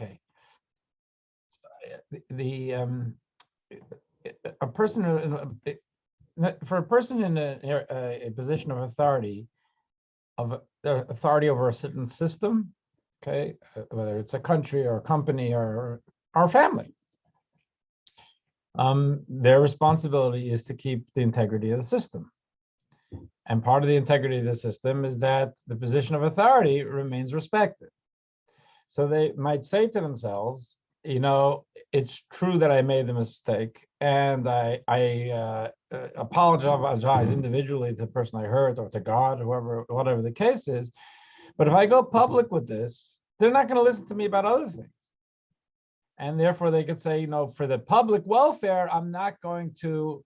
Okay. A person for a person in a position of authority over a certain system, okay, whether it's a country or a company or our family, their responsibility is to keep the integrity of the system. And part of the integrity of the system is that the position of authority remains respected. So they might say to themselves, it's true that I made the mistake, and I apologize individually to the person I hurt or to God, or whatever the case is. But if I go public with this, they're not going to listen to me about other things. And therefore they could say, for the public welfare, I'm not going to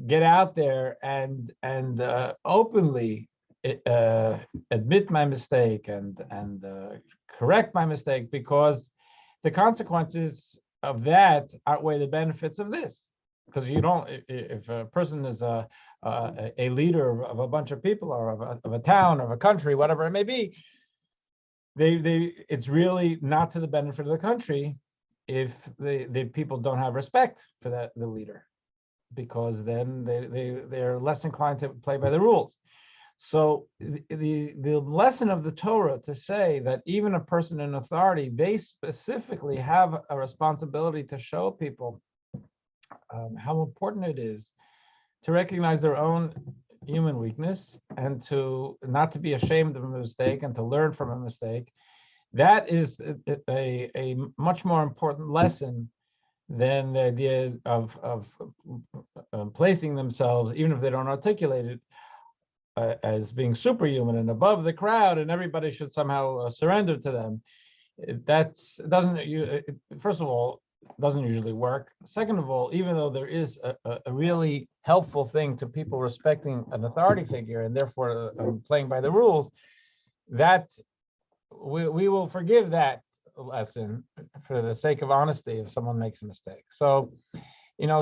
get out there and openly admit my mistake and correct my mistake, because the consequences of that outweigh the benefits of this. Because if a person is a leader of a bunch of people or of a town, of a country, whatever it may be, it's really not to the benefit of the country if the people don't have respect for the leader, because then they're less inclined to play by the rules. So the lesson of the Torah to say that even a person in authority, they specifically have a responsibility to show people how important it is to recognize their own human weakness and to not to be ashamed of a mistake and to learn from a mistake. That is a much more important lesson than the idea of placing themselves, even if they don't articulate it, as being superhuman and above the crowd, and everybody should somehow surrender to them. First of all, doesn't usually work. Second of all, even though there is a really helpful thing to people respecting an authority figure and therefore playing by the rules, that we will forgive that lesson for the sake of honesty if someone makes a mistake. So,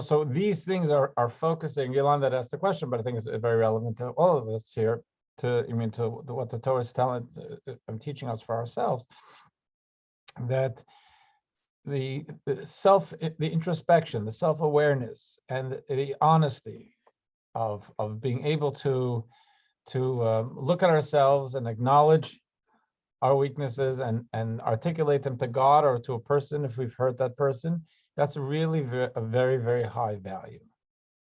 so these things are focusing. Yolanda asked the question, but I think it's very relevant to all of us here. To what the Torah is teaching us for ourselves, that the introspection, the self-awareness, and the honesty of being able to look at ourselves and acknowledge our weaknesses and articulate them to God or to a person if we've hurt that person, that's really a very, very high value.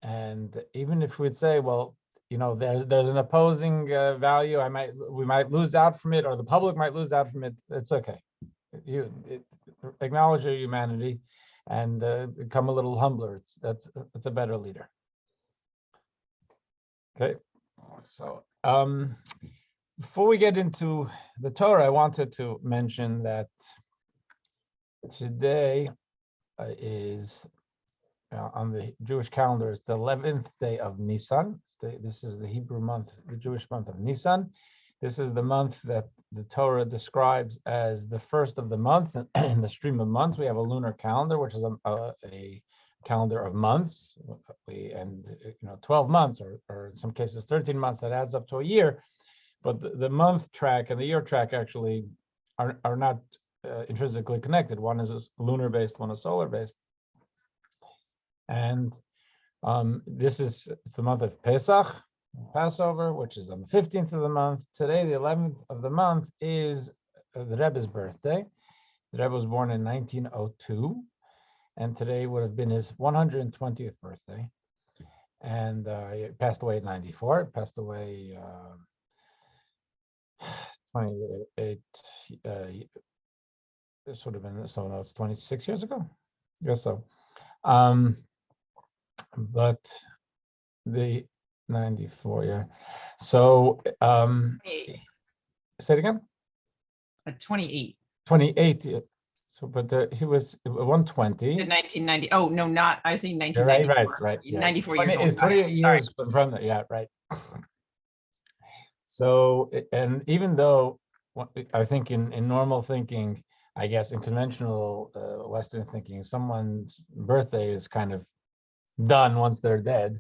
And even if we'd say, well, there's an opposing value, we might lose out from it, or the public might lose out from it, it's okay. Acknowledge your humanity and become a little humbler. That's a better leader. Okay, so before we get into the Torah, I wanted to mention that today is on the Jewish calendar is the 11th day of Nisan. This is the Hebrew month, the Jewish month of Nisan. This is the month that the Torah describes as the first of the months in the stream of months. We have a lunar calendar, which is a calendar of months. 12 months, or in some cases 13 months, that adds up to a year. But the month track and the year track actually are not intrinsically connected. One is lunar based, one is solar based. And it's the month of Pesach, Passover, which is on the 15th of the month. Today, the 11th of the month, is the Rebbe's birthday. The Rebbe was born in 1902, and today would have been his 120th birthday. And he passed away at 94. Passed away 28. This would have been, so no, it's 26 years ago. I guess so. But the 94, yeah. So say it again. 28. 28. Yeah. So, but he was 120. The 1990. Oh no, not I think 1994. Right. Yeah. 94 years old. It's 28 years from that. Yeah, right. So, and even though I think in normal thinking, I guess in conventional Western thinking, someone's birthday is kind of done once they're dead.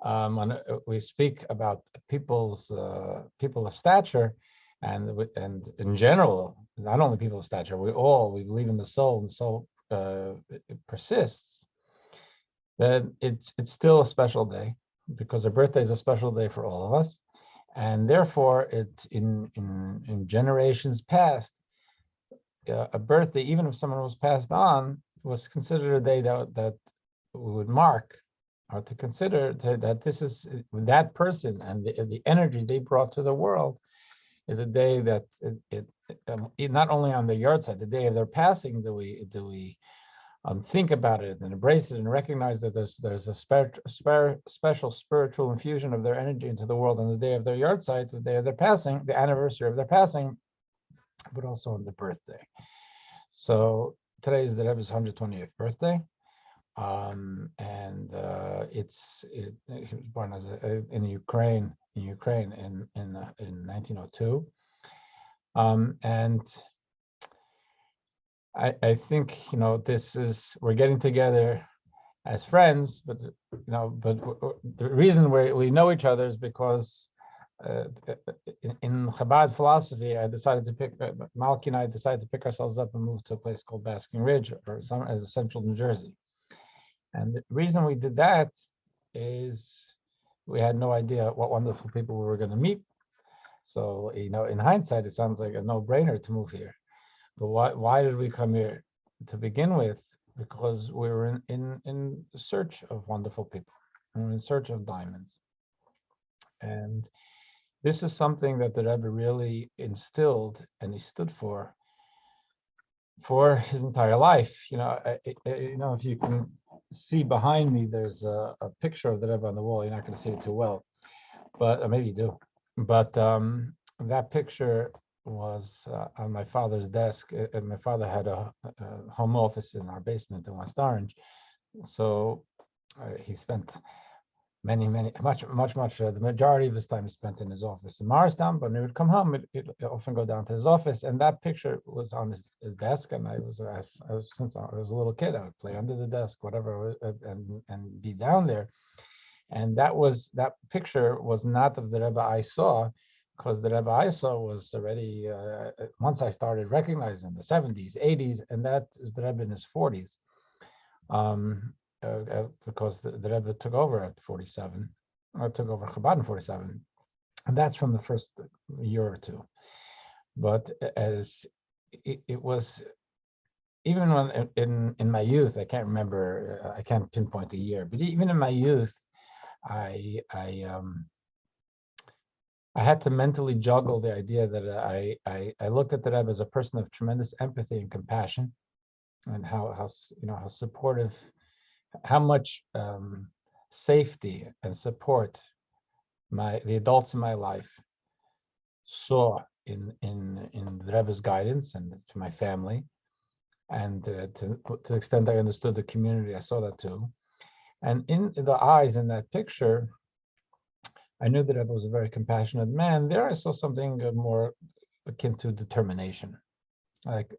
When we speak about people of stature, and in general, not only people of stature, we believe in the soul, and the soul it persists. Then it's still a special day, because a birthday is a special day for all of us, and therefore, in generations past, a birthday, even if someone was passed on, was considered a day that we would mark, or to consider that this is that person, and the energy they brought to the world is a day that not only on the yard side, the day of their passing, do we think about it and embrace it and recognize that there's a special spiritual infusion of their energy into the world on the day of their yard side, the day of their passing, the anniversary of their passing, but also on the birthday. So today is the Rebbe's 120th birthday, and he was born in Ukraine in 1902, and I think we're getting together as friends, but the reason we know each other is because in Chabad philosophy, Malki and I decided to pick ourselves up and move to a place called Basking Ridge, as central New Jersey. And the reason we did that is we had no idea what wonderful people we were going to meet. So, in hindsight, it sounds like a no-brainer to move here. But why did we come here to begin with? Because we were in search of wonderful people. We were in search of diamonds. And this is something that the Rebbe really instilled, and he stood for his entire life. If you can see behind me, there's a picture of the Rebbe on the wall. You're not going to see it too well, but maybe you do. But that picture was on my father's desk, and my father had a home office in our basement in West Orange. So he spent much, the majority of his time he spent in his office in Morristown, but when he would come home, he'd often go down to his office, and that picture was on his desk, and since I was a little kid, I would play under the desk, whatever, and be down there. And that picture was not of the Rebbe I saw, because the Rebbe I saw was already, once I started recognizing the 70s, 80s, and that is the Rebbe in his 40s. Because the Rebbe took over at 47, or took over Chabad in 47, and that's from the first year or two. But as it was, even when in my youth, I can't remember, I can't pinpoint a year, but even in my youth, I had to mentally juggle the idea that I looked at the Rebbe as a person of tremendous empathy and compassion, and how supportive, how much safety and support the adults in my life saw in the Rebbe's guidance, and to my family, and to the extent I understood the community, I saw that too. And in the eyes in that picture, I knew that Rebbe was a very compassionate man. There I saw something more akin to determination, like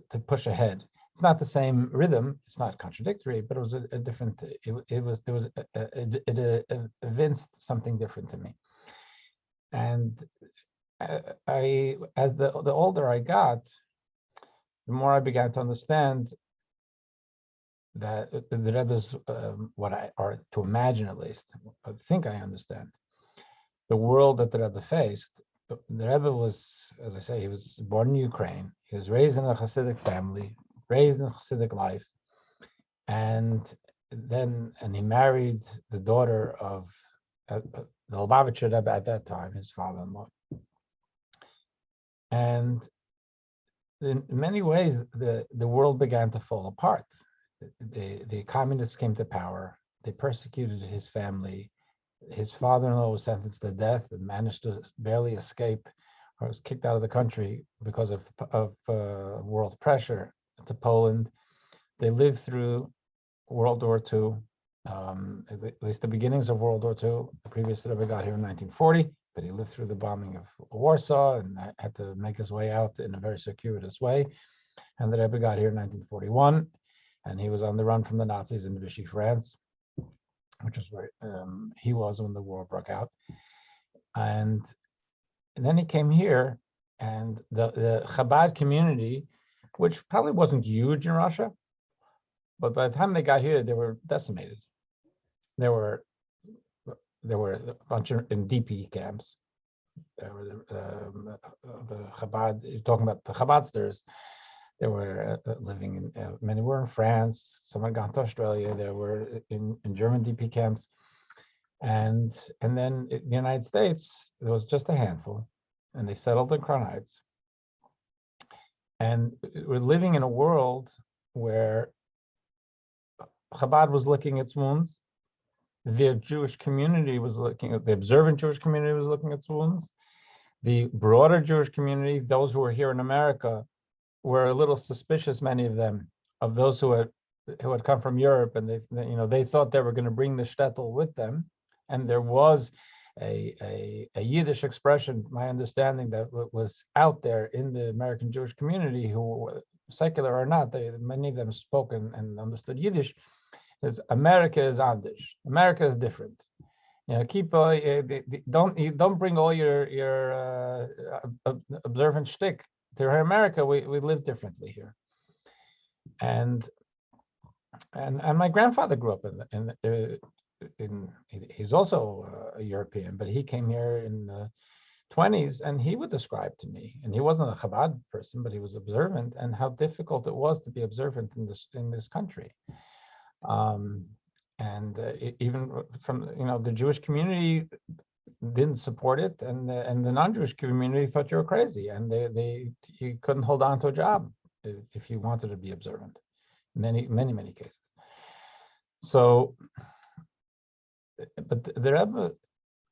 to push ahead. It's not the same rhythm. It's not contradictory, but it was a different. It evinced something different to me. And as the older I got, the more I began to understand that the Rebbe's or to imagine at least, I think I understand the world that the Rebbe faced. The Rebbe was, as I say, he was born in Ukraine. He was raised in a Hasidic family, raised in a Hasidic life, and he married the daughter of the Lubavitcher Rebbe at that time, his father-in-law. And in many ways, the world began to fall apart. The communists came to power. They persecuted his family. His father-in-law was sentenced to death and managed to barely escape, or was kicked out of the country because of world pressure, to Poland. They lived through World War II, at least the beginnings of World War II. The previous Rebbe got here in 1940, but he lived through the bombing of Warsaw and had to make his way out in a very circuitous way. And the Rebbe got here in 1941, and he was on the run from the Nazis in Vichy, France, which is where he was when the war broke out. And And then he came here, and the Chabad community, which probably wasn't huge in Russia, but by the time they got here, they were decimated. There were a bunch in DP camps. There were the Chabad. You're talking about the Chabadsters. They were living in many were in France. Some had gone to Australia. There were in German DP camps, and then in the United States there was just a handful, and they settled in Crown Heights. And we're living in a world where Chabad was licking its wounds. The Jewish community was looking at the observant Jewish community was looking at its wounds. The broader Jewish community, those who were here in America, were a little suspicious, many of them, of those who had come from Europe, and they thought they were going to bring the shtetl with them. And there was a Yiddish expression, my understanding, that was out there in the American Jewish community, who, secular or not, many of them spoke and understood Yiddish, is America is anders. America is different. Keep don't bring all your observant shtick to America. We live differently here. And my grandfather grew up in he's also a European, but he came here in the 20s, and he would describe to me, and he wasn't a Chabad person, but he was observant, and how difficult it was to be observant in this country. Even from the Jewish community didn't support it, and the non-Jewish community thought you were crazy, and you couldn't hold on to a job if you wanted to be observant. Many cases. So, but the Rebbe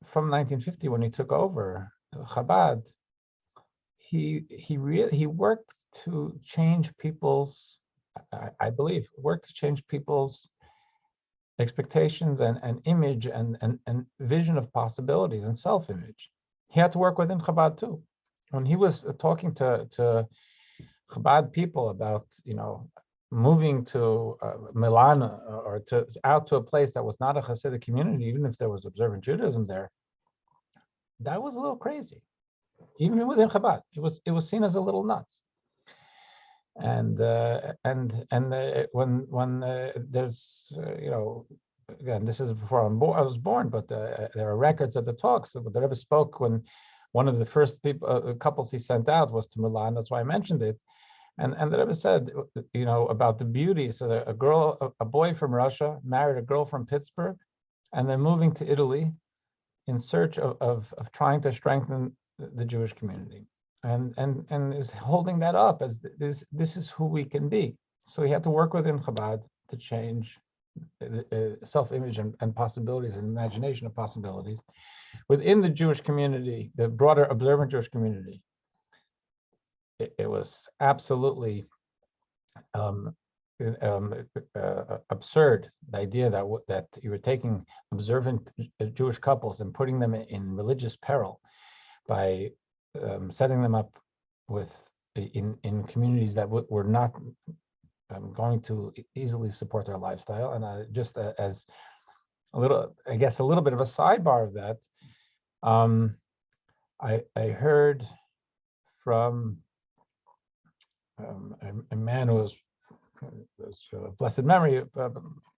from 1950, when he took over Chabad, he worked to change people's, I believe, worked to change people's expectations and image and vision of possibilities and self-image. He had to work within Chabad too. When he was talking to Chabad people about, moving to Milan or out to a place that was not a Hasidic community, even if there was observant Judaism there, that was a little crazy. Even within Chabad, it was seen as a little nuts. And when there's again, this is before I was born, but there are records of the talks that the Rebbe spoke when one of the first couples he sent out was to Milan. That's why I mentioned it. And the Rebbe said, about the beauty. So a boy from Russia married a girl from Pittsburgh, and then moving to Italy in search of trying to strengthen the Jewish community, and is holding that up as this is who we can be. So he had to work within Chabad to change self-image and possibilities and imagination of possibilities within the Jewish community, the broader observant Jewish community. It was absolutely absurd, the idea that you were taking observant Jewish couples and putting them in religious peril by setting them up in communities that were not going to easily support their lifestyle. And just as a little bit of a sidebar of that, I heard from a man who was blessed memory,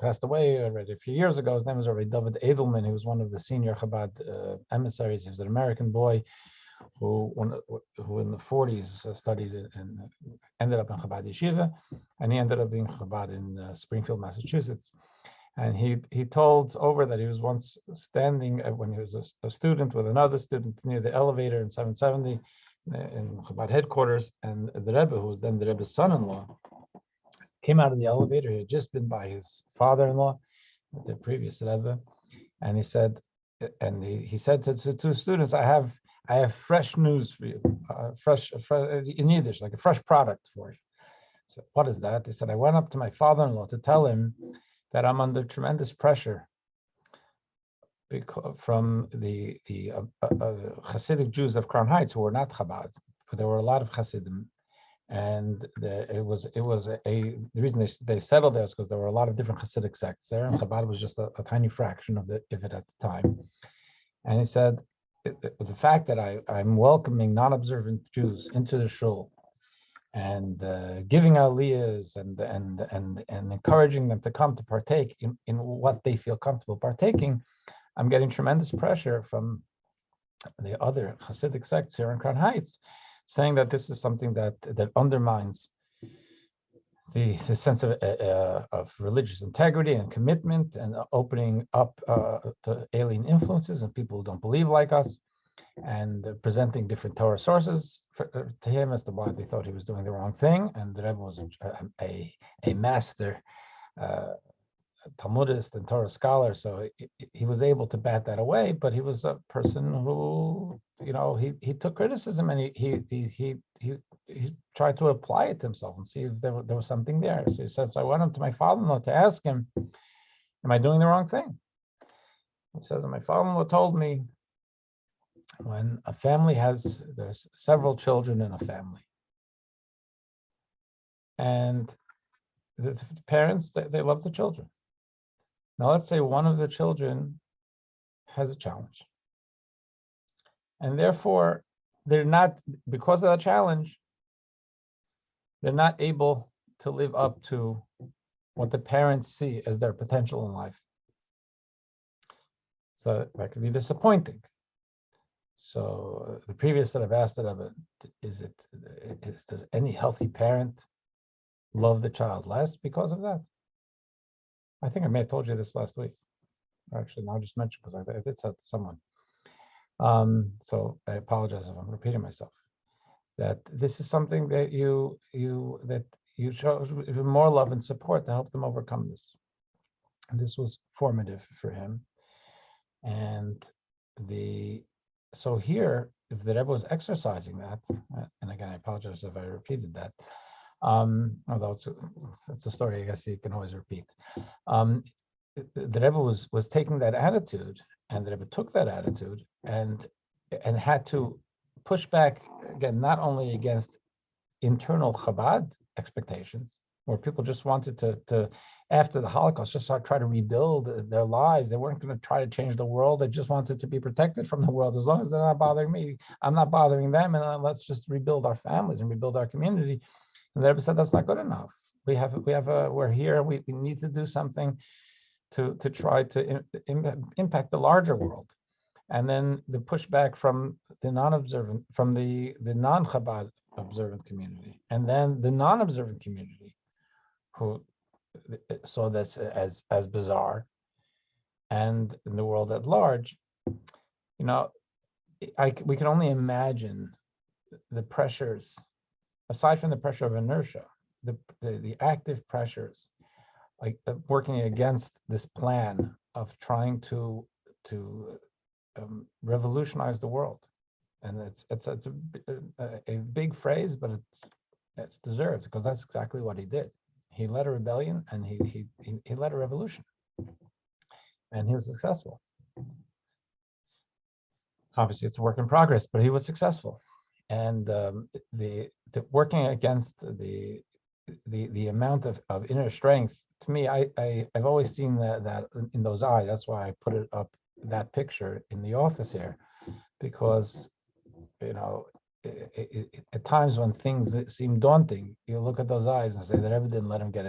passed away already a few years ago. His name was Rabbi Edelman. He was one of the senior Chabad emissaries. He was an American boy who in the 40s studied and ended up in Chabad Yeshiva, and he ended up being Chabad in Springfield, Massachusetts. And he told over that he was once standing when he was a student with another student near the elevator in 770 in Chabad headquarters, and the Rebbe, who was then the Rebbe's son-in-law, came out of the elevator. He had just been by his father-in-law, the previous Rebbe, and he said to two students, I have fresh news for you, fresh in Yiddish, like a fresh product for you. So what is that? They said, I went up to my father-in-law to tell him that I'm under tremendous pressure from the Hasidic Jews of Crown Heights who were not Chabad, but there were a lot of Hasidim, and the reason they settled there is because there were a lot of different Hasidic sects there, and Chabad was just a tiny fraction of it at the time. And he said, the fact that I'm welcoming non-observant Jews into the shul and giving aliyahs and encouraging them to come to partake in what they feel comfortable partaking, I'm getting tremendous pressure from the other Hasidic sects here in Crown Heights, saying that this is something that undermines the sense of religious integrity and commitment, and opening up to alien influences and people who don't believe like us, and presenting different Torah sources to him as to why they thought he was doing the wrong thing. And the Rebbe was a master Talmudist and Torah scholar, so he was able to bat that away. But he was a person who, he took criticism and he tried to apply it to himself and see if there was something there. So he says, I went up to my father-in-law to ask him, am I doing the wrong thing? He says, my father-in-law told me, when a family there's several children in a family, and the parents, they love the children. Now, let's say one of the children has a challenge, and therefore they're not, because of that challenge, they're not able to live up to what the parents see as their potential in life. So that could be disappointing. So the previous that I've asked it of it, does any healthy parent love the child less because of that? I think I may have told you this last week. Actually, now I just mentioned because I did tell to someone. So I apologize if I'm repeating myself. That this is something that you show even more love and support to help them overcome this. And this was formative for him. And so here, if the Rebbe was exercising that, and again, I apologize if I repeated that, although it's a story I guess you can always repeat. The Rebbe was taking that attitude, and the Rebbe took that attitude and had to push back again, not only against internal Chabad expectations, where people just wanted to after the Holocaust, just try to rebuild their lives. They weren't going to try to change the world. They just wanted to be protected from the world. As long as they're not bothering me, I'm not bothering them, and let's just rebuild our families and rebuild our community. And the Rebbe said that's not good enough. We're here. We need to do something to try to impact the larger world. And then the pushback from the non-observant, from the non-Chabad observant community, and then the non-observant community, who saw this as bizarre, and in the world at large, we can only imagine the pressures, aside from the pressure of inertia, the active pressures, like working against this plan of trying to revolutionize the world. And it's a big phrase, but it's deserved, because that's exactly what he did. He led a rebellion, and he led a revolution, and he was successful. Obviously, it's a work in progress, but he was successful. And the working against the amount of inner strength, to me, I've always seen that in those eyes. That's why I put it up, that picture in the office here, because at times when things seem daunting, you look at those eyes and say that Rebbe didn't let him get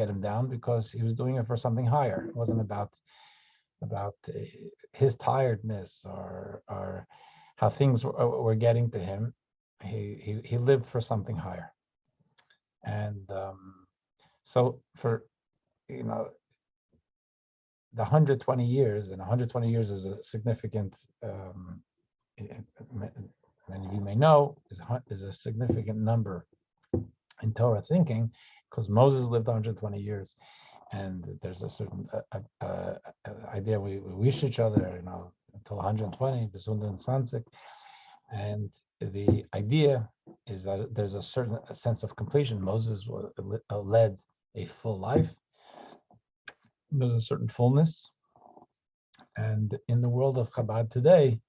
him down, because he was doing it for something higher. It wasn't about his tiredness or how things were getting to him. He lived for something higher. And so for the 120 years, and 120 years is a significant, many of you may know, is a significant number in Torah thinking, because Moses lived 120 years, and there's a certain idea we wish each other, until 120, bis 120, and the idea is that there's a certain sense of completion. Moses led a full life. There's a certain fullness, and in the world of Chabad today,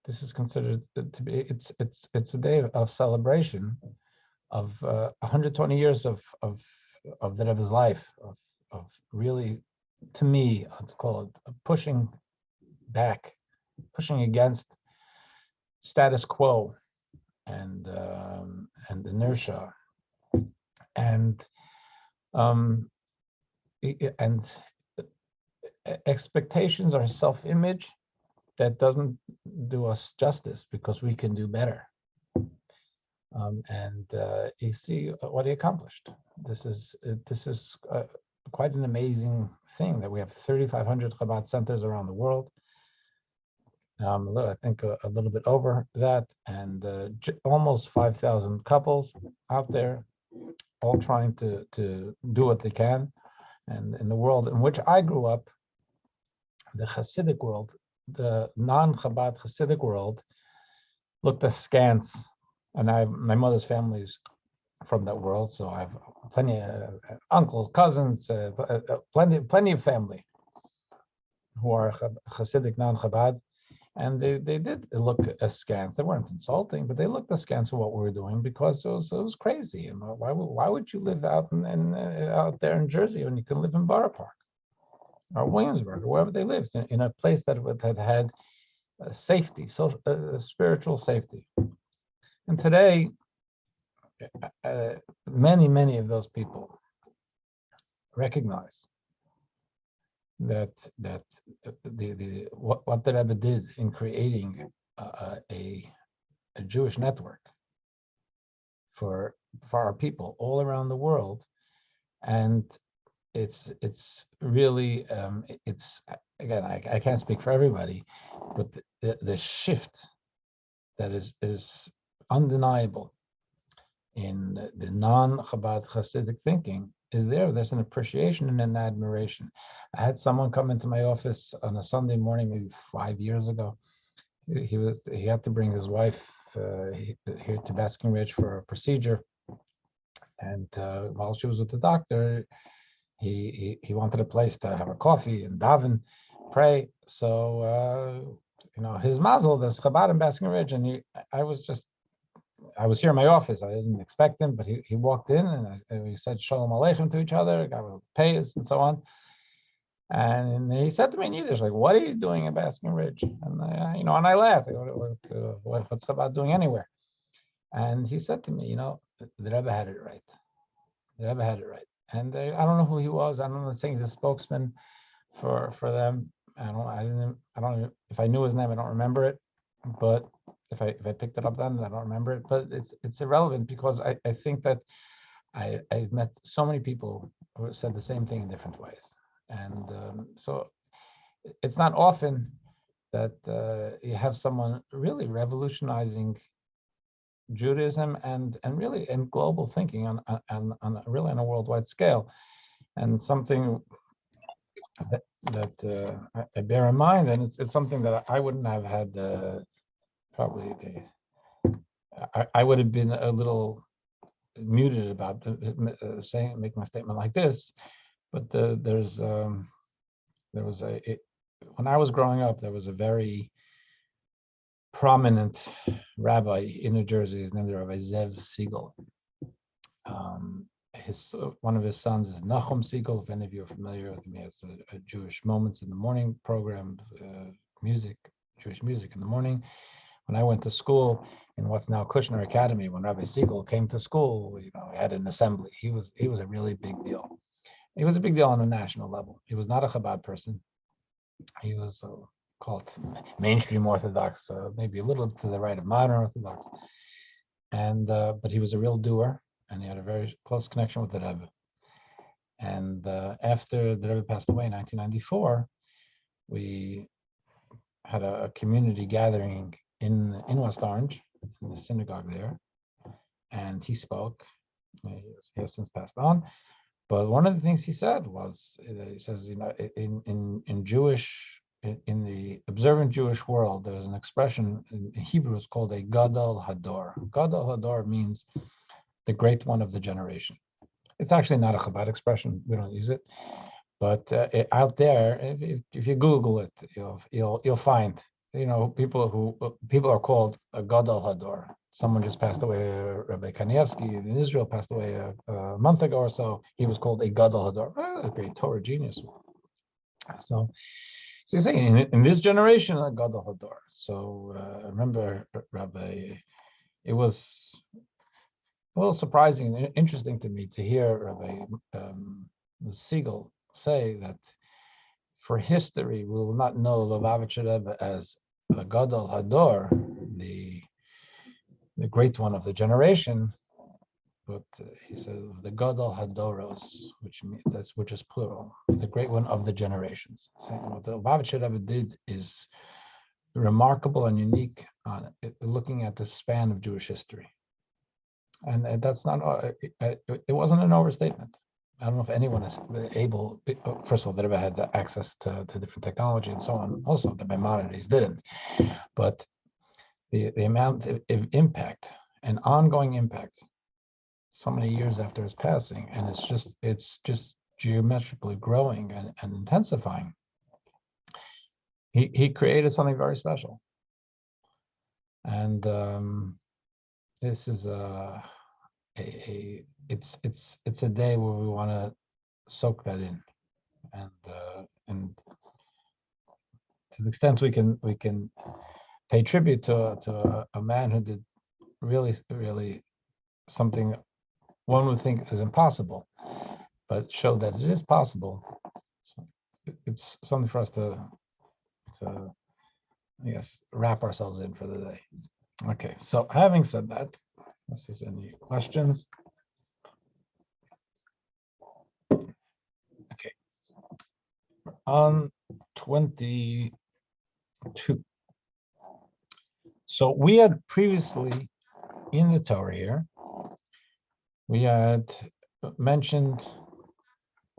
this is considered to be it's a day of celebration of 120 years of the Rebbe's life, of really, to me, I'd call it pushing back pushing against status quo and inertia, and expectations are self-image that doesn't do us justice, because we can do better. You see what he accomplished. This is quite an amazing thing that we have 3,500 Chabad centers around the world. I think a little bit over that, and almost 5,000 couples out there, all trying to do what they can. And in the world in which I grew up, the Hasidic world, the non-Chabad Hasidic world, looked askance. And my mother's family is from that world, so I have plenty of uncles, cousins, plenty of family who are Hasidic, non-Chabad, and they did look askance. They weren't insulting, but they looked askance at what we were doing, because it was crazy. And why would you live out out there in Jersey when you can live in Borough Park or Williamsburg or wherever they lived, in a place that had safety, spiritual safety. And today, many of those people recognize that what the Rebbe did in creating a Jewish network for our people all around the world, and it's really it's, again, I can't speak for everybody, but the shift that is undeniable in the non-Chabad Hasidic thinking is there. There's an appreciation and an admiration. I had someone come into my office on a Sunday morning, maybe 5 years ago. He had to bring his wife here to Basking Ridge for a procedure, and while she was with the doctor, he wanted a place to have a coffee and daven, pray. So his mazel, there's Chabad in Basking Ridge, and I was here in my office. I didn't expect him, but he walked in, and we said Shalom Aleichem to each other, got pays and so on. And he said to me in Yiddish, like, "What are you doing in Basking Ridge?" And and I laughed. What's Chabad doing anywhere? And he said to me, the Rebbe had it right. The Rebbe had it right. And I don't know who he was. I don't know. Saying he's a spokesman for them. I don't. If I knew his name, I don't remember it. But if I picked it up then, I don't remember it. But it's irrelevant, because I think that I've met so many people who said the same thing in different ways, and so it's not often that you have someone really revolutionizing Judaism and really in global thinking on a worldwide scale, and something that I bear in mind, and it's something that I wouldn't have had probably. I would have been a little muted about making a statement like this, but when I was growing up, there was a very prominent rabbi in New Jersey. His name is Rabbi Zev Siegel. One of his sons is Nachum Siegel. If any of you are familiar with him, he has a Jewish Moments in the Morning program, Jewish music in the morning. When I went to school in what's now Kushner Academy, when Rabbi Siegel came to school, we had an assembly. He was a really big deal. He was a big deal on a national level. He was not a Chabad person. He was called mainstream Orthodox, maybe a little to the right of modern Orthodox, and but he was a real doer, and he had a very close connection with the Rebbe. And after the Rebbe passed away in 1994, we had a community gathering in West Orange, in the synagogue there, and he spoke. He has since passed on, but one of the things he said was, he says, in the observant Jewish world, there's an expression in Hebrew, it's called a Gadol Hador. Gadol Hador means the great one of the generation. It's actually not a Chabad expression. We don't use it, but out there, if you Google it, you'll find people are called a Gadol Hador. Someone just passed away, Rabbi Kanievsky in Israel passed away a month ago or so. He was called a Gadol Hador, a great Torah genius. So So you're saying in this generation, Gadol Hador. So remember, Rabbi, it was a little surprising and interesting to me to hear Rabbi Siegel say that for history, we will not know Lubavitcher Rebbe as Gadol Hador, the great one of the generation, but he said the Gadol Hadoros, which is plural, the great one of the generations. Saying what the Lubavitcher Rebbe did is remarkable and unique, looking at the span of Jewish history, and that's not. It wasn't an overstatement. I don't know if anyone is able. First of all, the Rebbe had access to different technology and so on. Also, the Maimonides didn't, but the amount of impact and ongoing impact so many years after his passing, and it's just geometrically growing and intensifying. He created something very special, and this is it's a day where we want to soak that in, and to the extent we can pay tribute to a man who did really something one would think is impossible, but showed that it is possible. So it's something for us to I guess wrap ourselves in for the day. Okay, so having said that, unless there's any questions. Okay, on 22. So we had previously in the Torah here, we had mentioned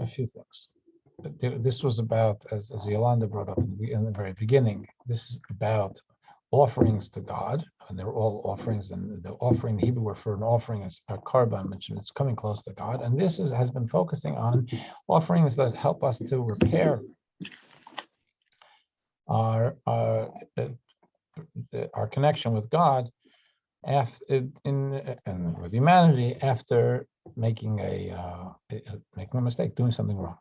a few things. This was about, as Yolanda brought up in the very beginning, this is about offerings to God, and they're all offerings, and the offering, the Hebrew word for an offering is a korban, which is coming close to God, and this has been focusing on offerings that help us to repair our connection with God and with humanity after making a mistake, doing something wrong.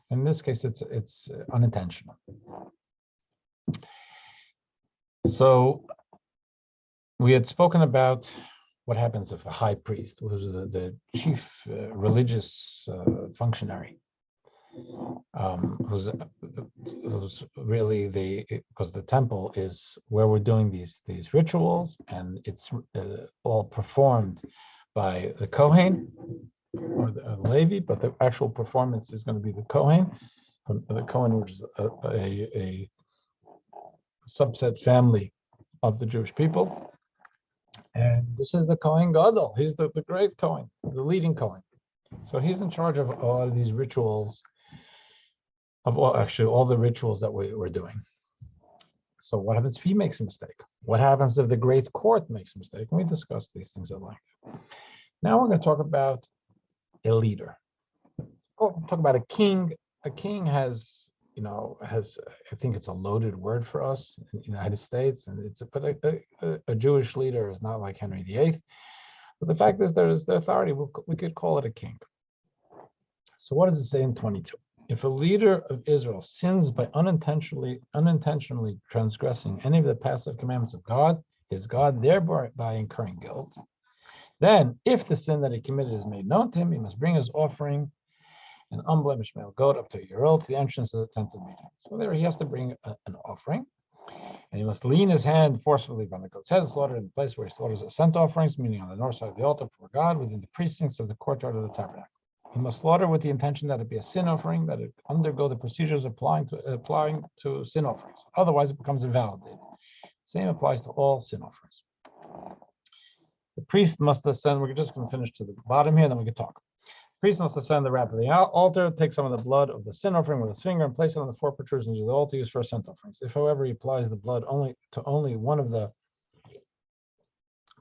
In this case, it's unintentional. So we had spoken about what happens if the high priest, who was the chief religious functionary, who's really because the temple is where we're doing these rituals, and it's all performed by the Kohen or the Levi, but the actual performance is going to be the Kohen, which is a subset family of the Jewish people. And this is the Kohen Gadol. He's the great Kohen, the leading Kohen. So he's in charge of all of these rituals, all the rituals that we're doing. So what happens if he makes a mistake? What happens if the great court makes a mistake? And we discussed these things at length. Now we're going to talk about a leader. Talk about a king. A king has I think it's a loaded word for us in the United States, and a Jewish leader is not like Henry VIII. But the fact is, there is the authority. We could call it a king. So what does it say in 22? If a leader of Israel sins by unintentionally transgressing any of the passive commandments of God, his God, thereby incurring guilt, then if the sin that he committed is made known to him, he must bring his offering, an unblemished male goat up to a year old, to the entrance of the tent of meeting. So there he has to bring an offering, and he must lean his hand forcefully on the goat's head, slaughtered in the place where he slaughters scent offerings, meaning on the north side of the altar before God, within the precincts of the courtyard of the tabernacle. He must slaughter with the intention that it be a sin offering, that it undergo the procedures applying to sin offerings. Otherwise, it becomes invalidated. Same applies to all sin offerings. The priest must ascend. We're just going to finish to the bottom here, then we can talk. Priest must ascend the ramp of the altar, take some of the blood of the sin offering with his finger, and place it on the four protrusions of the altar used for scent offerings. If, however, he applies the blood only one of the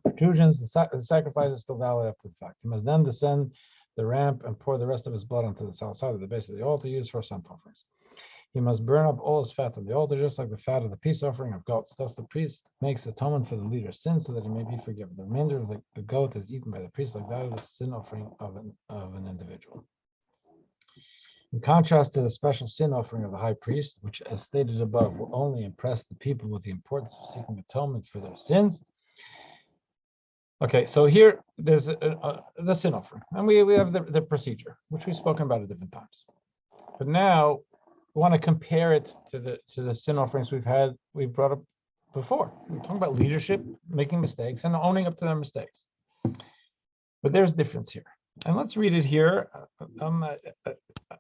protrusions, the sacrifice is still valid after the fact. He must then descend the ramp and pour the rest of his blood onto the south side of the base of the altar used for scent offerings. He must burn up all his fat on the altar, just like the fat of the peace offering of goats. Thus the priest makes atonement for the leader's sin so that he may be forgiven. The remainder of the goat is eaten by the priest like that of the sin offering of an individual. In contrast to the special sin offering of the high priest, which, as stated above, will only impress the people with the importance of seeking atonement for their sins. Okay, so here there's the sin offering, and we have the procedure, which we've spoken about at different times. But now we want to compare it to the sin offerings we've brought up before. We're talking about leadership, making mistakes, and owning up to their mistakes. But there's difference here. And let's read it here.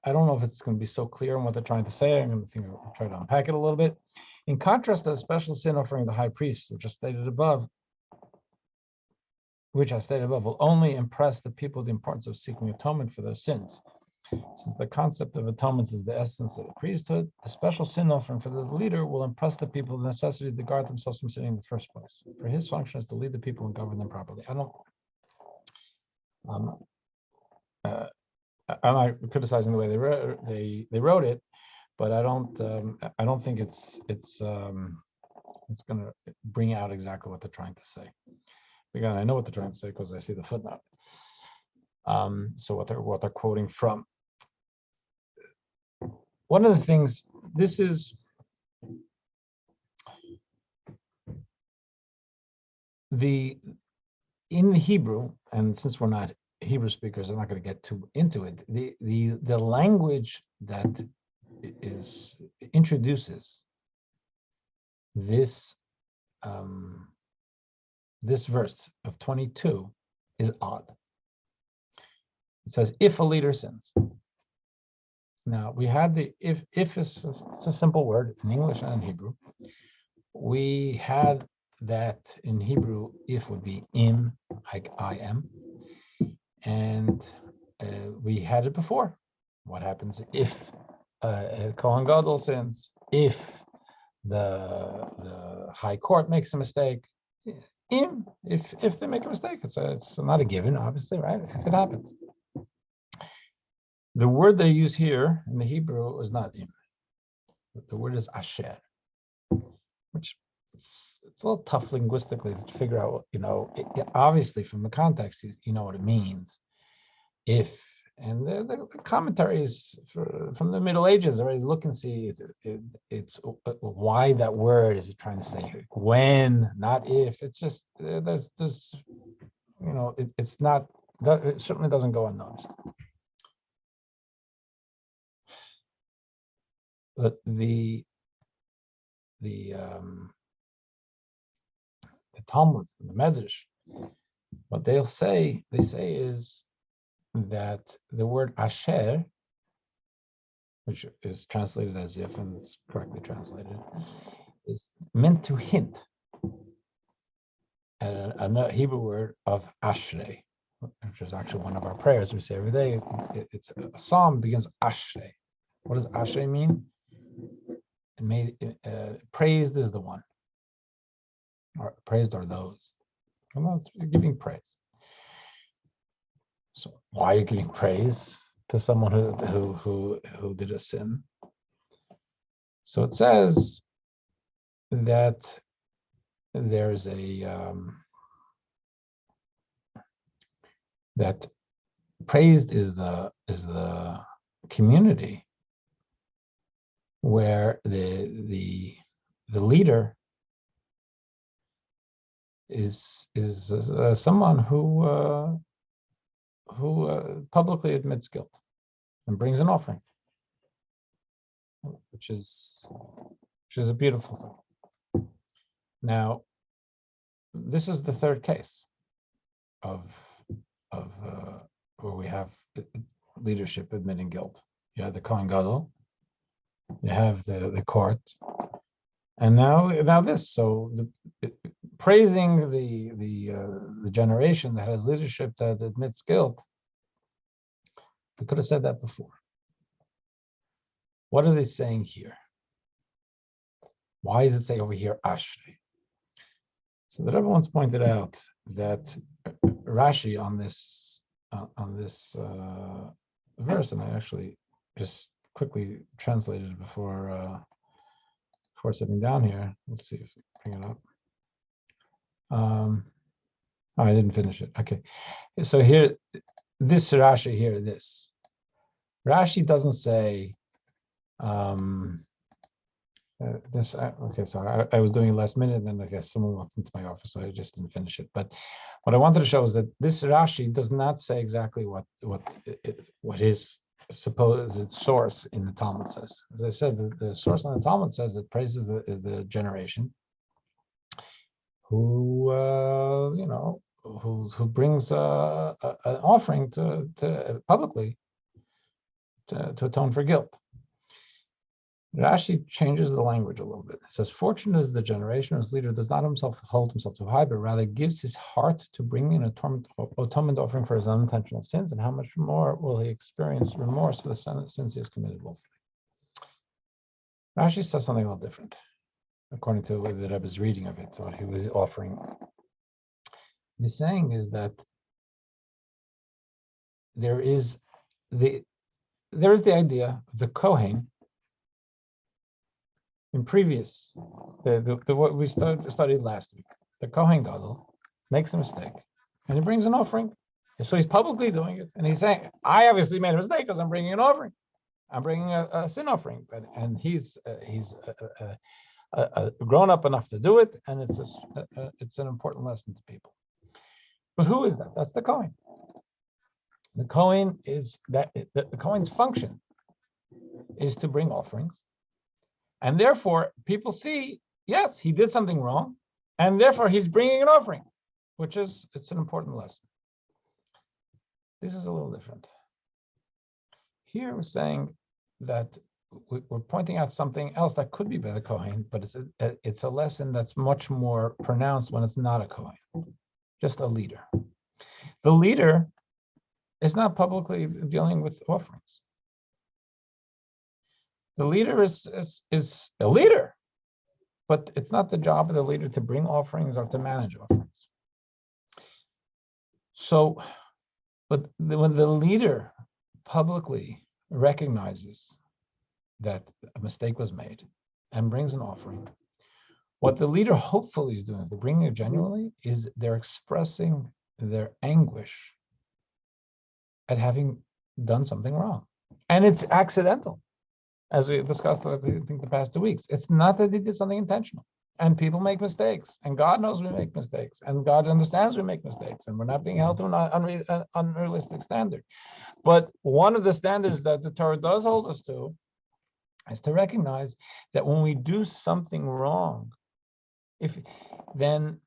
I don't know if it's going to be so clear on what they're trying to say. I'm going to try to unpack it a little bit. In contrast to the special sin offering of the high priest, which I stated above, will only impress the people with the importance of seeking atonement for their sins. Since the concept of atonement is the essence of the priesthood, a special sin offering for the leader will impress the people with the necessity to guard themselves from sinning in the first place. For his function is to lead the people and govern them properly. I'm not criticizing the way they wrote it, but I don't think it's going to bring out exactly what they're trying to say. Again, I know what they're trying to say because I see the footnote. So what they're quoting from. One of the things, this is in the Hebrew, and since we're not Hebrew speakers, I'm not going to get too into it. The language that introduces this this verse of 22 is odd. It says, if a leader sins. Now, we had the if it's a simple word in English and in Hebrew. We had that in Hebrew, if would be im, like I am. And we had it before. What happens if a Kohen Gadol sins? If the high court makes a mistake? If they make a mistake, it's not a given, obviously, right? If it happens. The word they use here in the Hebrew is not im. The word is asher, which it's a little tough linguistically to figure out. Obviously from the context, you know what it means. If, and the commentaries from the Middle Ages already look and see it's why that word is it trying to say when, not if. It's just there's it's not, it certainly doesn't go unnoticed. But the Talmud, the Medrash, what they say is that the word asher, which is translated as if, and it's correctly translated, is meant to hint at a Hebrew word of ashrei, which is actually one of our prayers we say every day. It's a psalm begins ashrei. What does ashrei mean? Praised is the one, or praised are those. Well, it's giving praise. So why are you giving praise to someone who did a sin? So it says that there's that praised is the community where the leader is someone who publicly admits guilt and brings an offering, which is a beautiful thing. Now, this is the third case of where we have leadership admitting guilt. You have the Kohen Gadol, you have the court, and now this. So praising the generation that has leadership that admits guilt. We could have said that before. What are they saying here? Why does it say over here Ashrei? So the Rebbe once pointed out that Rashi on this verse, and I actually just quickly translated it before sitting down here. Let's see if I can bring it up. I didn't finish it. Okay, so here, this Rashi here, this Rashi doesn't say okay, so I was doing it last minute, and then I guess someone walked into my office, so I just didn't finish it. But what I wanted to show is that this Rashi does not say exactly what his supposed source in the Talmud says. As I said, the source in the Talmud says that praises the generation who who brings an offering to publicly to atone for guilt. Rashi changes the language a little bit. It says, fortunate is the generation whose leader does not hold himself too high, but rather gives his heart to bring in atonement offering for his unintentional sins, and how much more will he experience remorse for the sins he has committed willfully. Rashi says something a little different, according to the Rebbe's reading of it, what he was offering. What he's saying is that there is the idea of the Kohen. In previous, what we studied last week, the Kohen Gadol makes a mistake, and he brings an offering. So he's publicly doing it, and he's saying, "I obviously made a mistake because I'm bringing an offering. I'm bringing a sin offering." And he's grown up enough to do it, and it's an important lesson to people. But who is that? That's the Kohen. The Kohen is that the Kohen's function is to bring offerings. And therefore, people see, yes, he did something wrong, and therefore he's bringing an offering, it's an important lesson. This is a little different. Here we're saying that we're pointing out something else that could be by the Kohen, but it's a lesson that's much more pronounced when it's not a Kohen, just a leader. The leader is not publicly dealing with offerings. The leader is a leader, but it's not the job of the leader to bring offerings or to manage offerings. So, but when the leader publicly recognizes that a mistake was made and brings an offering, what the leader hopefully is doing, if they're bringing it genuinely, is they're expressing their anguish at having done something wrong. And it's accidental. As we discussed, I think, the past 2 weeks. It's not that they did something intentional. And people make mistakes. And God knows we make mistakes. And God understands we make mistakes. And we're not being held to an unrealistic standard. But one of the standards that the Torah does hold us to is to recognize that when we do something wrong, then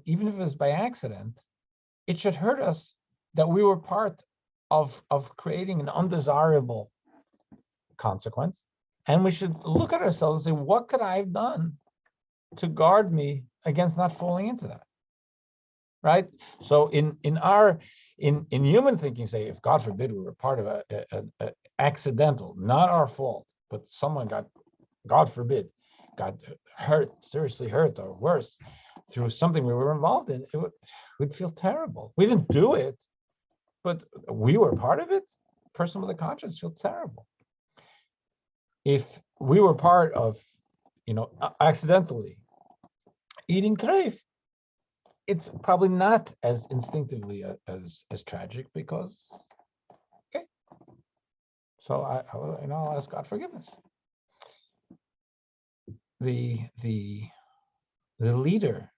even if it's by accident, it should hurt us that we were part of creating an undesirable consequence, and we should look at ourselves and say, what could I have done to guard me against not falling into that? Right? So in human thinking, say, if God forbid we were part of a accidental, not our fault, but someone God forbid, got hurt, seriously hurt, or worse, through something we were involved in, we'd feel terrible. We didn't do it, but we were part of it. Person with a conscience feels terrible. If we were part of, accidentally eating treif, it's probably not as instinctively as tragic because, okay. So I'll ask God forgiveness. The leader,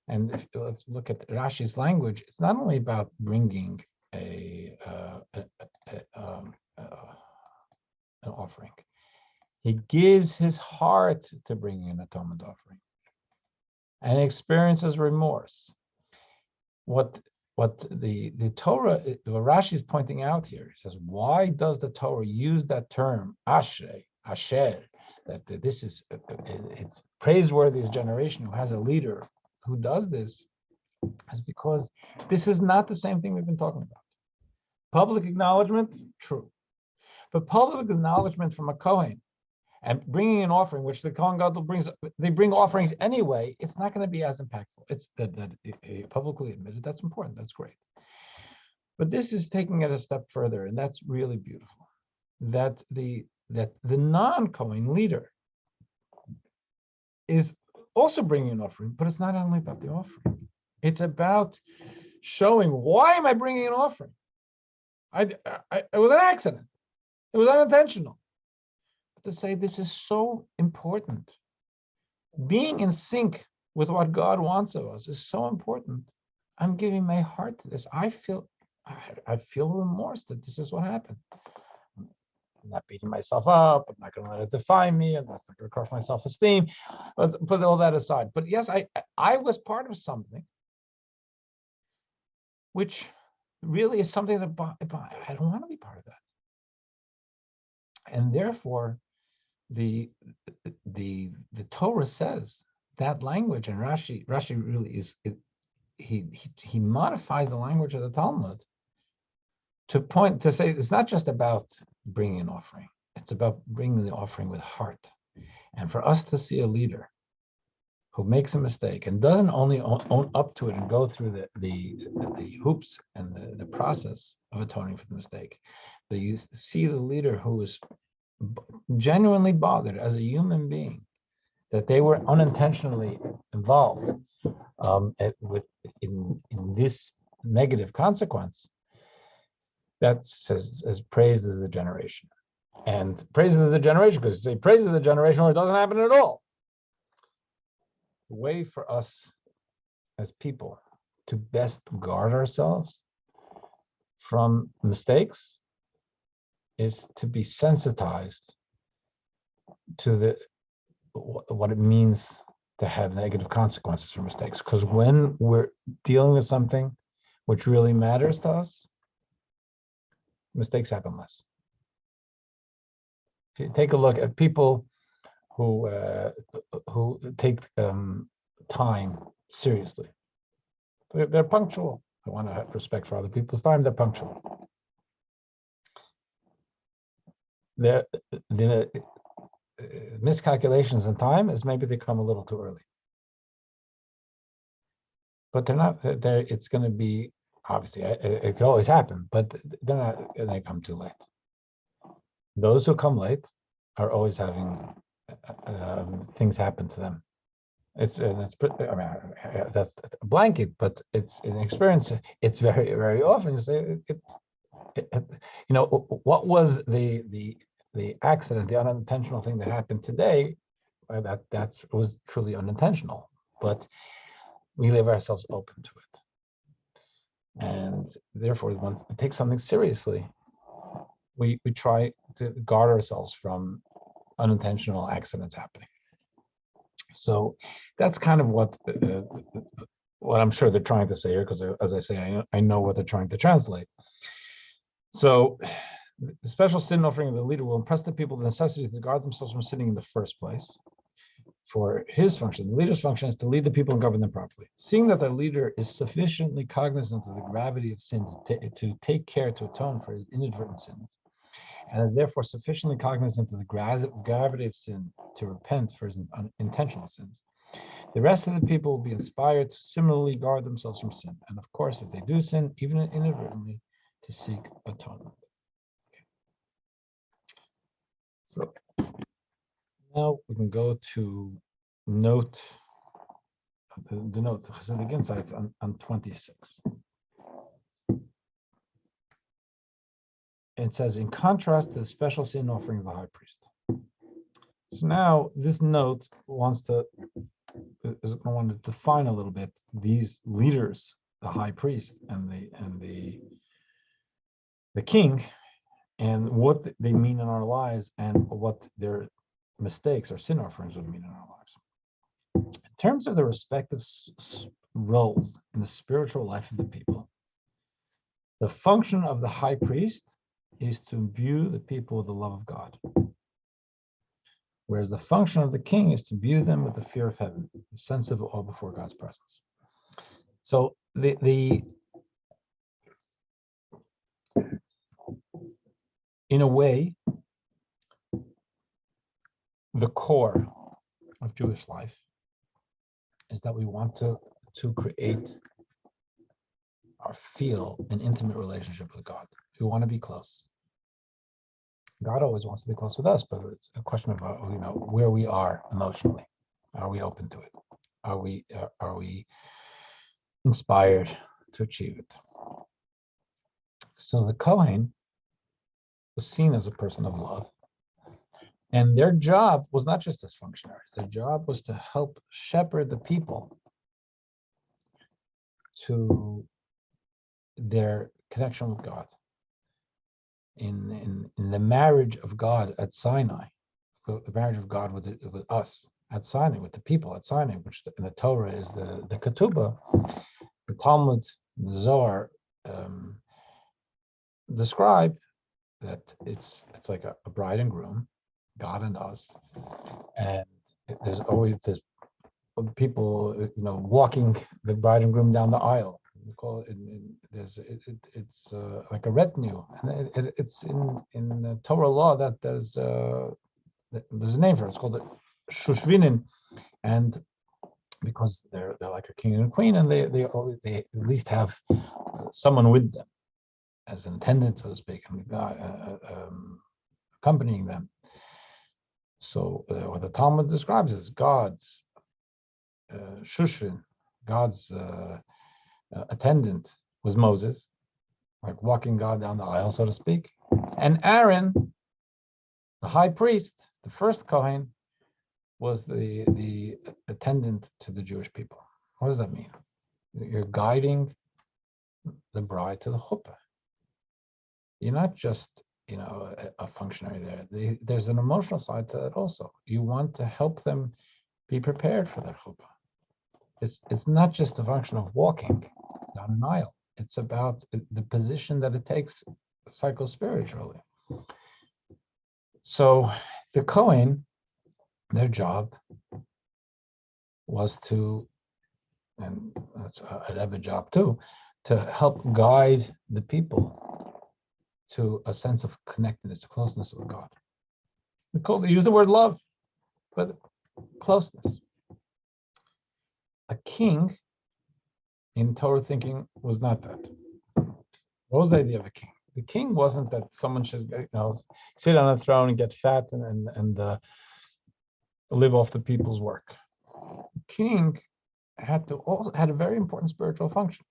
and let's look at Rashi's language. It's not only about bringing an offering. He gives his heart to bringing an atonement offering, and experiences remorse. What the Torah, what Rashi is pointing out here, he says, why does the Torah use that term asher, that this is it's praiseworthy as generation who has a leader who does this, is because this is not the same thing we've been talking about. Public acknowledgement, true, but public acknowledgement from a Kohen and bringing an offering, which the Kohen Gadol brings, they bring offerings anyway, it's not going to be as impactful. It's that publicly admitted, that's important, that's great. But this is taking it a step further, and that's really beautiful. That the non-Kohen leader is also bringing an offering, but it's not only about the offering. It's about showing, why am I bringing an offering? It was an accident. It was unintentional. But to say this is so important. Being in sync with what God wants of us is so important. I'm giving my heart to this. I feel remorse that this is what happened. I'm not beating myself up. I'm not going to let it define me. I'm not going to crush my self-esteem. Let's put all that aside. But yes, I was part of something, which really is something that I don't want to be part of that. And therefore, the Torah says that language, and Rashi really he modifies the language of the Talmud to say it's not just about bringing an offering, it's about bringing the offering with heart. And for us to see a leader who makes a mistake and doesn't only own up to it and go through the hoops and the process of atoning for the mistake, but you see the leader who is genuinely bothered as a human being that they were unintentionally involved in this negative consequence. That says as praised as the generation, and praises as a generation because you say praises the generation or it doesn't happen at all. The way for us as people to best guard ourselves from mistakes is to be sensitized to what it means to have negative consequences for mistakes. Because when we're dealing with something which really matters to us, mistakes happen less. If you take a look at people who take time seriously, they're punctual. I want to have respect for other people's time. They're punctual. The miscalculations in time is maybe they come a little too early, but they're not. It's going to be obviously it could always happen, but they're not. They come too late. Those who come late are always having things happen to them. It's I mean that's a blanket, but it's an experience. It's very, very often what was the accident, the unintentional thing that happened today, that was truly unintentional, but we leave ourselves open to it, and therefore when we take something seriously, we try to guard ourselves from unintentional accidents happening. So that's kind of what I'm sure they're trying to say here, because as I say, I know what they're trying to translate. So the special sin offering of the leader will impress the people the necessity to guard themselves from sinning in the first place. For his function, the leader's function is to lead the people and govern them properly. Seeing that their leader is sufficiently cognizant of the gravity of sin to take care to atone for his inadvertent sins, and is therefore sufficiently cognizant of the gravity of sin to repent for his intentional sins, the rest of the people will be inspired to similarly guard themselves from sin, and of course, if they do sin, even inadvertently, to seek atonement. Okay. So now we can go to note, the note, the Hasidic insights on 26. It says, in contrast to the special sin offering of the high priest. So now this note wants to define a little bit these leaders, the high priest and the king, and what they mean in our lives and what their mistakes or sin offerings would mean in our lives. In terms of the respective roles in the spiritual life of the people, the function of the high priest is to imbue the people with the love of God, whereas the function of the king is to imbue them with the fear of heaven, the sense of awe before God's presence. So in a way, the core of Jewish life is that we want to create or feel an intimate relationship with God. We want to be close. God always wants to be close with us, but it's a question of where we are emotionally. Are we open to it? Are we inspired to achieve it? So the Kohen was seen as a person of love. And their job was not just as functionaries. Their job was to help shepherd the people to their connection with God. In the marriage of God at Sinai, the marriage of God with us at Sinai, with the people at Sinai, which in the Torah is the Ketubah, the Talmud, the Zohar describe that it's like a bride and groom, God and us, and there's always this people, walking the bride and groom down the aisle. We call it. It's like a retinue, and it's in the Torah law that there's a name for it. It's called the shushvinin, and because they're like a king and a queen, and they at least have someone with them as an attendant, so to speak, and accompanying them. So what the Talmud describes is God's shushvin, God's attendant was Moses, like walking God down the aisle, so to speak. And Aaron, the high priest, the first Kohen, was the attendant to the Jewish people. What does that mean? You're guiding the bride to the chuppah. You're not just, a functionary there. There's an emotional side to that also. You want to help them be prepared for that chuppah. It's not just a function of walking down an aisle. It's about the position that it takes psycho-spiritually. So the Kohen, their job was to, and that's a Rebbe job too, to help guide the people to a sense of connectedness, closeness with God. We use the word love, but closeness. A king in Torah thinking was not that. What was the idea of a king? The king wasn't that someone should, sit on a throne and get fat and live off the people's work. The king had a very important spiritual function.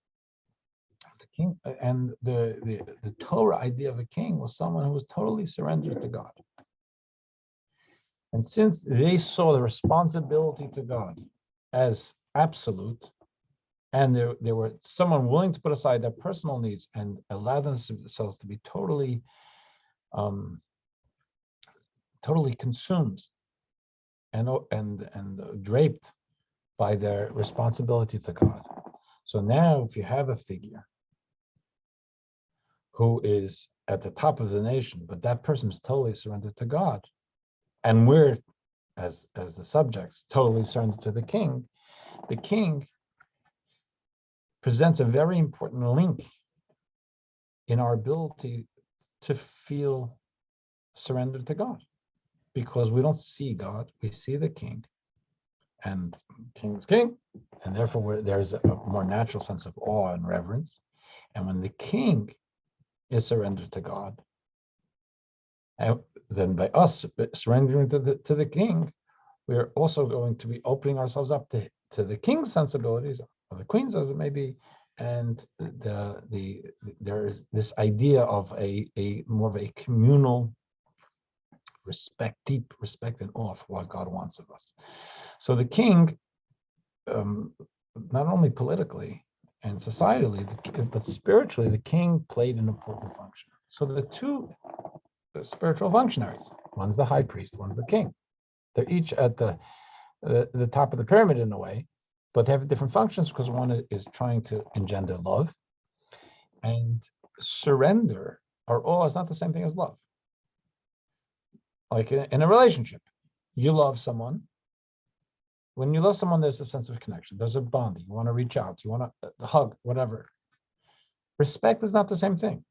The king and the Torah idea of a king was someone who was totally surrendered to God. And since they saw the responsibility to God as absolute, and there were someone willing to put aside their personal needs and allow themselves to be totally consumed and draped by their responsibility to God. So now, if you have a figure who is at the top of the nation, but that person is totally surrendered to God, and we're as the subjects totally surrendered to the king presents a very important link in our ability to feel surrendered to God, because we don't see God, we see the king, and king is king, and therefore there's a more natural sense of awe and reverence. And when the king is surrendered to God, and then by us surrendering to the king, we are also going to be opening ourselves up to the king's sensibilities, or the queen's as it may be, and there is this idea of a more of a communal respect, deep respect and awe for what God wants of us. So the king, not only politically and societally, but spiritually, the king played an important function. So the two spiritual functionaries, one's the high priest, one's the king. They're each at the top of the pyramid in a way, but they have different functions because one is trying to engender love, and surrender or awe is not the same thing as love. Like in a relationship, you love someone. When you love someone, there's a sense of connection. There's a bond. You want to reach out. You want to hug, whatever. Respect is not the same thing.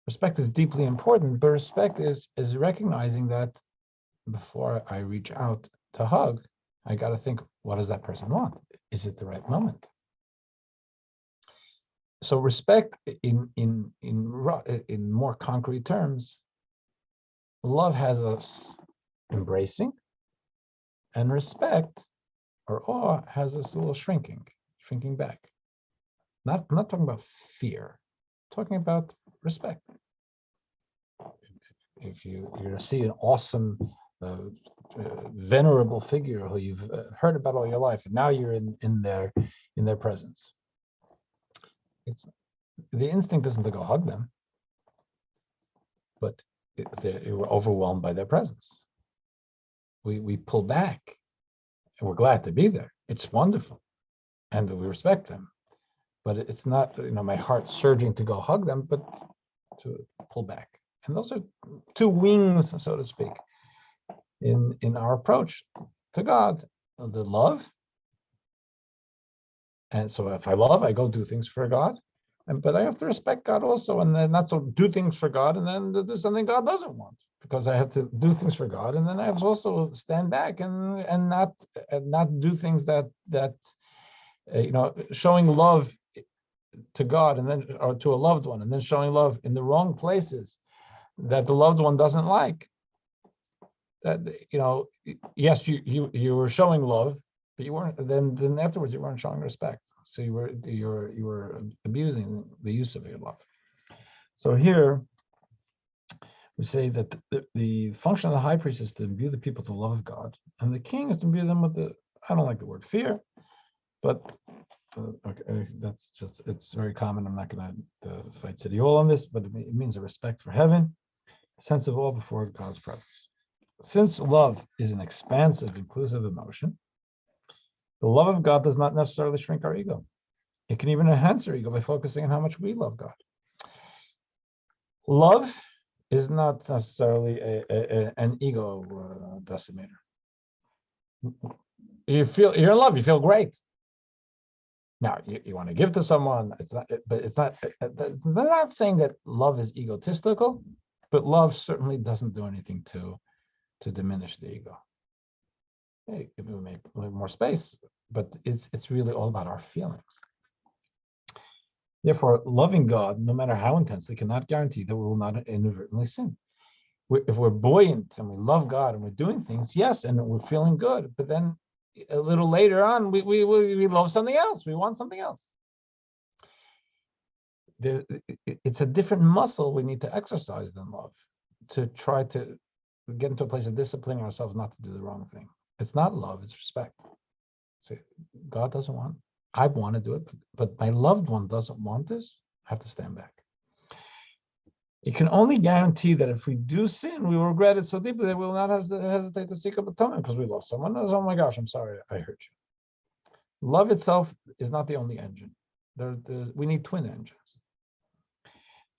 Respect is deeply important, but respect is recognizing that before I reach out to hug, I got to think, what does that person want? Is it the right moment? So respect in more concrete terms, love has us embracing, and respect or awe has us a little shrinking back. I'm not talking about fear. I'm talking about respect. If you see an awesome, venerable figure who you've heard about all your life, and now you're in their presence, it's the instinct isn't to go hug them, but we're overwhelmed by their presence. We pull back, and we're glad to be there. It's wonderful, and we respect them. But it's not, my heart surging to go hug them, but to pull back. And those are two wings, so to speak, in our approach to God. The love. And so if I love, I go do things for God. But I have to respect God also, and then not so do things for God, and then there's something God doesn't want, because I have to do things for God, and then I have to also stand back and not do things that showing love to God and then or to a loved one, and then showing love in the wrong places that the loved one doesn't like. That yes, you were showing love, but you weren't. Then afterwards, you weren't showing respect. So you were abusing the use of your love. So here we say that the function of the high priest is to imbue the people with the love of God, and the king is to imbue them with I don't like the word fear, but okay, it's very common. I'm not going to fight City Hall on this, but it means a respect for heaven, a sense of awe before God's presence. Since love is an expansive, inclusive emotion, the love of God does not necessarily shrink our ego. It can even enhance our ego by focusing on how much we love God. Love is not necessarily an ego decimator. You're in love, you feel great. Now, you want to give to someone, they're not saying that love is egotistical, but love certainly doesn't do anything to diminish the ego. Hey, it will make a little more space, but it's really all about our feelings. Therefore, loving God, no matter how intensely, cannot guarantee that we will not inadvertently sin. If we're buoyant and we love God and we're doing things, yes, and we're feeling good, but then a little later on, we love something else. We want something else. It's a different muscle we need to exercise than love, to try to get into a place of disciplining ourselves not to do the wrong thing. It's not love, it's respect. See, God doesn't want, I want to do it, but my loved one doesn't want this, I have to stand back. It can only guarantee that if we do sin, we will regret it so deeply that we will not hesitate to seek up atonement because we lost someone. Oh my gosh, I'm sorry, I hurt you. Love itself is not the only engine. We need twin engines.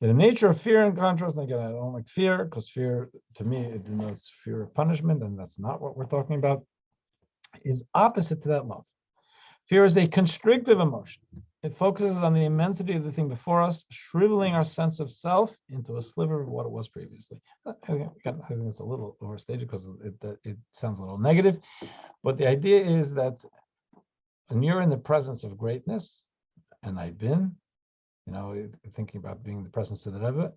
The nature of fear, in contrast, and again, I don't like fear because fear, to me, it denotes fear of punishment, and that's not what we're talking about, is opposite to that love. Fear is a constrictive emotion. It focuses on the immensity of the thing before us, shriveling our sense of self into a sliver of what it was previously. I think it's a little overstated because it sounds a little negative, but the idea is that when you're in the presence of greatness, and I've been, thinking about being in the presence of the Rebbe,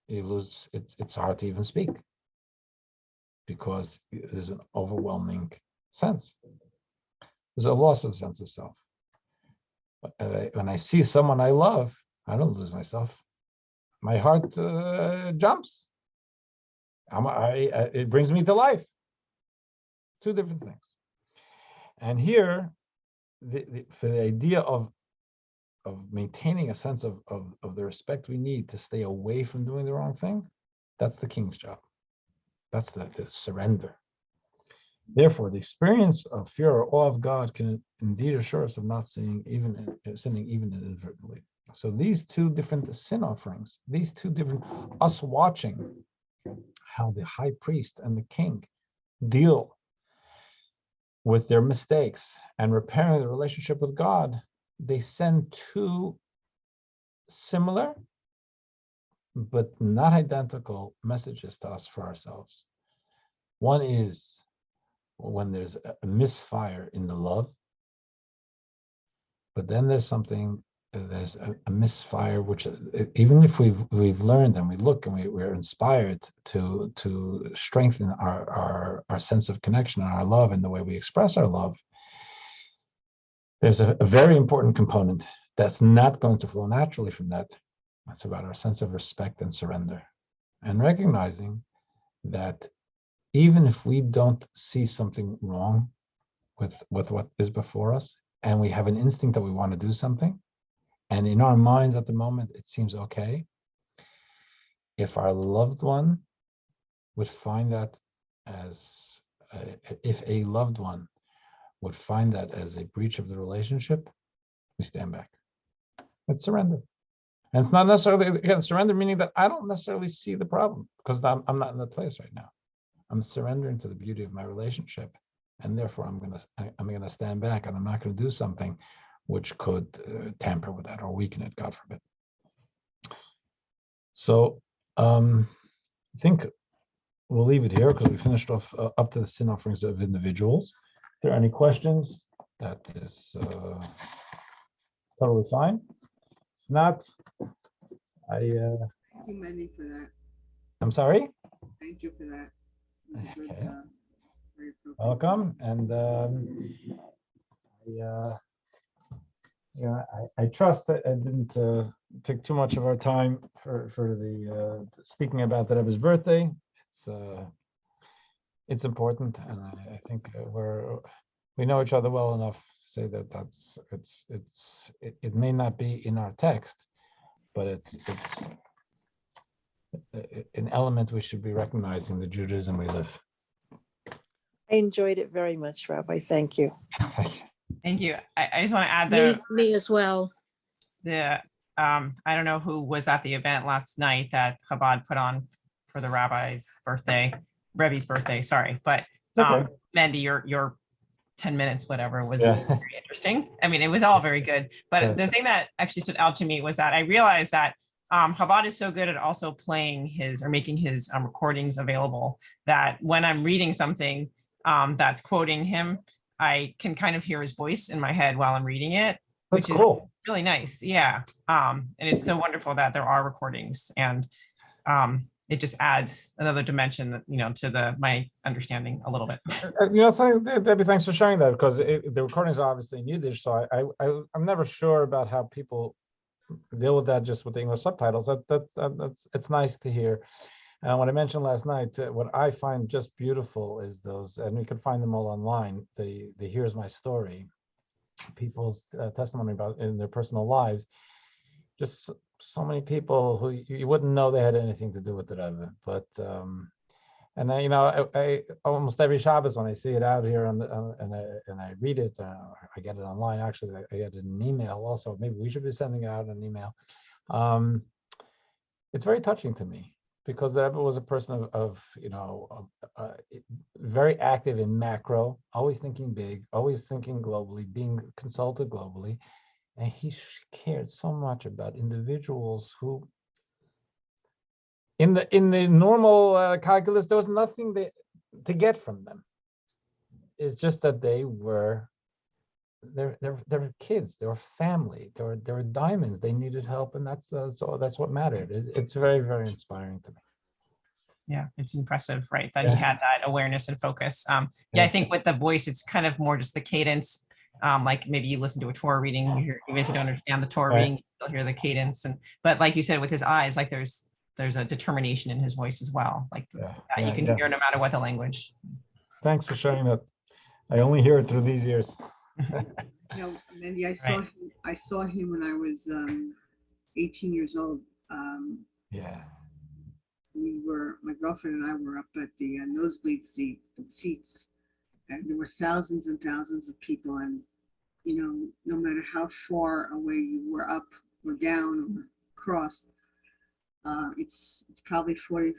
you lose. It's hard to even speak because there's an overwhelming sense. There's a loss of sense of self. When I see someone I love, I don't lose myself. My heart jumps. It brings me to life. Two different things. And here, for the idea of maintaining a sense of the respect we need to stay away from doing the wrong thing, that's the king's job. That's the surrender. Therefore, the experience of fear or awe of God can indeed assure us of not sinning even inadvertently. So these two different sin offerings, these two different, us watching how the high priest and the king deal with their mistakes and repairing the relationship with God, they send two similar but not identical messages to us for ourselves. One is when there's a misfire in the love, but then there's a misfire, which even if we've learned and we look and we're inspired to strengthen our sense of connection and our love and the way we express our love, there's a very important component that's not going to flow naturally from that, It's about our sense of respect and surrender, and recognizing that even if we don't see something wrong with what is before us, and we have an instinct that we want to do something, and in our minds at the moment it seems okay, if our loved one would find that as if a loved one would find that as a breach of the relationship, we stand back. It's surrender. And it's not necessarily, again, surrender meaning that I don't necessarily see the problem because I'm not in that place right now. I'm surrendering to the beauty of my relationship, and therefore I'm gonna stand back, and I'm not gonna do something which could tamper with that or weaken it, God forbid. So I think we'll leave it here because we finished off up to the sin offerings of individuals. If there are any questions, that is totally fine. If not, Thank you, Mendy, for that. I'm sorry. Thank you for that. It was a good, Okay. very appropriate. Welcome, and I trust that I didn't take too much of our time for the speaking about that of his birthday. It's important, and I think we know each other well enough to say that it may not be in our text, but it's an element we should be recognizing, the Judaism we live. I enjoyed it very much, Rabbi. Thank you. Thank you. I just want to add Me as well. I don't know who was at the event last night that Chabad put on for the Rebbe's birthday, sorry, but Okay. Mendy, your 10 minutes, whatever, was Yeah. very interesting. I mean, it was all very good, but Yeah. the thing that actually stood out to me was that I realized that Chabad is so good at also playing making his recordings available, that when I'm reading something that's quoting him, I can kind of hear his voice in my head while I'm reading it, That's which cool. is really nice. Yeah. And it's so wonderful that there are recordings, and it just adds another dimension that, to my understanding a little bit. Something, Debbie, thanks for sharing that, because the recordings are obviously in Yiddish, so I'm never sure about how people deal with that just with the English subtitles. It's nice to hear. And what I mentioned last night, what I find just beautiful is those, and you can find them all online, the Here's My Story, people's testimony about in their personal lives. Just so many people who you wouldn't know they had anything to do with it other, but and I almost every Shabbos when I see it out here and I read it, I get it online. Actually, I get it in an email also. Maybe we should be sending it out in an email. It's very touching to me, because the Rebbe was a person of very active in macro, always thinking big, always thinking globally, being consulted globally. And he cared so much about individuals who, in the normal calculus, there was nothing to get from them. It's just that they're kids, they were family, they were diamonds. They needed help, and that's what mattered. It's very, very inspiring to me. Yeah, it's impressive, right? That he had that awareness and focus. I think with the voice, it's kind of more just the cadence. Like maybe you listen to a Torah reading, you hear, even if you don't understand the Torah reading, you still hear the cadence. But like you said, with his eyes, like there's a determination in his voice as well. Like you can hear no matter what the language. Thanks for sharing that. I only hear it through these ears. Mendy, I saw him when I was 18 years old. My girlfriend and I were up at the nosebleed seats, and there were thousands and thousands of people, and no matter how far away you were up or down or across, it's probably 40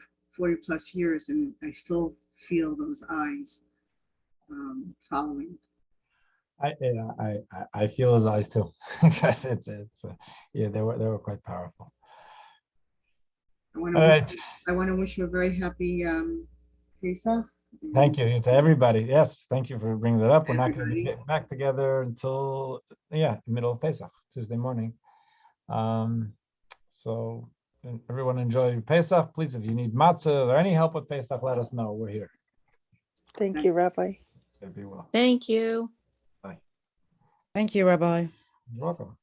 plus years, and I still feel those eyes following. I feel his eyes too, because they were quite powerful. I want to wish you a very happy Pesach. Thank you to everybody. Yes, thank you for bringing that up. We're not going to get back together until middle of Pesach, Tuesday morning. So everyone enjoy your Pesach. Please, if you need matzah or any help with Pesach, let us know. We're here. Thank you, Rabbi. Be well. Thank you. Bye. Thank you, Rabbi. You're welcome.